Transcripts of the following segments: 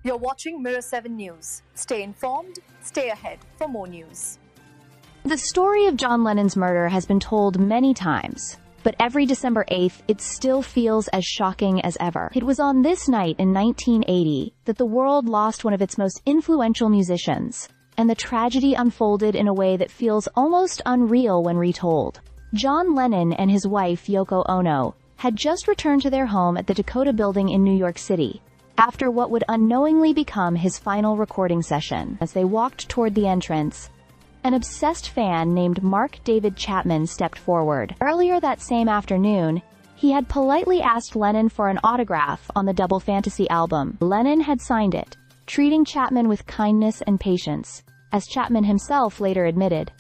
You're watching Mirror 7 News. Stay informed, stay ahead for more news. The story of John Lennon's murder has been told many times, but every December 8th, it still feels as shocking as ever. It was on this night in 1980 that the world lost one of its most influential musicians, and the tragedy unfolded in a way that feels almost unreal when retold. John Lennon and his wife, Yoko Ono, had just returned to their home at the Dakota Building in New York City, after what would unknowingly become his final recording session. As they walked toward the entrance, an obsessed fan named Mark David Chapman stepped forward. Earlier that same afternoon, he had politely asked Lennon for an autograph on the Double Fantasy album. Lennon had signed it, treating Chapman with kindness and patience, as Chapman himself later admitted.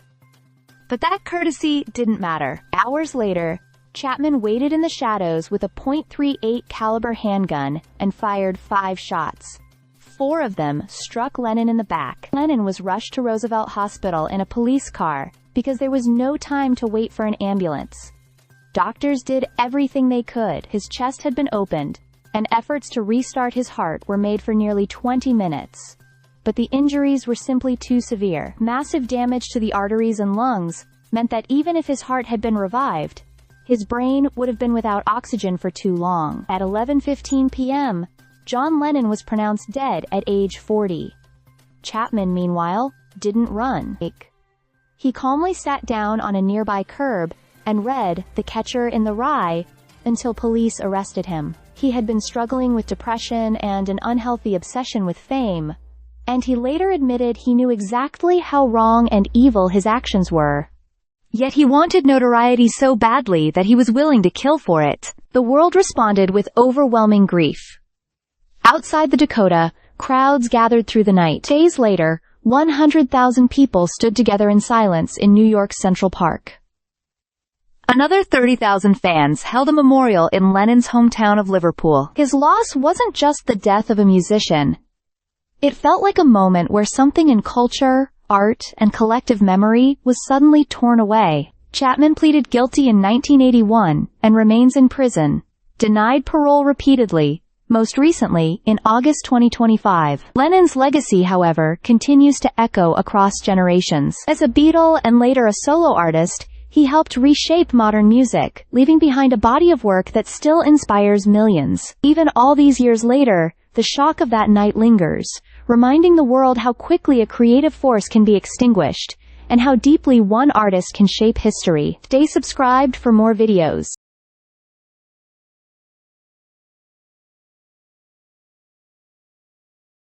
But that courtesy didn't matter. Hours later, Chapman waited in the shadows with a .38 caliber handgun and fired 5 shots. 4 of them struck Lennon in the back. Lennon was rushed to Roosevelt Hospital in a police car because there was no time to wait for an ambulance. Doctors did everything they could. His chest had been opened, and efforts to restart his heart were made for nearly 20 minutes. But the injuries were simply too severe. Massive damage to the arteries and lungs meant that even if his heart had been revived, his brain would have been without oxygen for too long. At 11:15 p.m., John Lennon was pronounced dead at age 40. Chapman, meanwhile, didn't run. He calmly sat down on a nearby curb and read The Catcher in the Rye until police arrested him. He had been struggling with depression and an unhealthy obsession with fame, and he later admitted he knew exactly how wrong and evil his actions were. Yet he wanted notoriety so badly that he was willing to kill for it. The world responded with overwhelming grief. Outside the Dakota, crowds gathered through the night. Days later, 100,000 people stood together in silence in New York's Central Park. Another 30,000 fans held a memorial in Lennon's hometown of Liverpool. His loss wasn't just the death of a musician. It felt like a moment where something in culture, art, and collective memory was suddenly torn away. Chapman pleaded guilty in 1981 and remains in prison, denied parole repeatedly, most recently in August 2025. Lennon's legacy, however, continues to echo across generations. As a Beatle and later a solo artist, he helped reshape modern music, leaving behind a body of work that still inspires millions. Even all these years later, the shock of that night lingers, reminding the world how quickly a creative force can be extinguished, and how deeply one artist can shape history. Stay subscribed for more videos.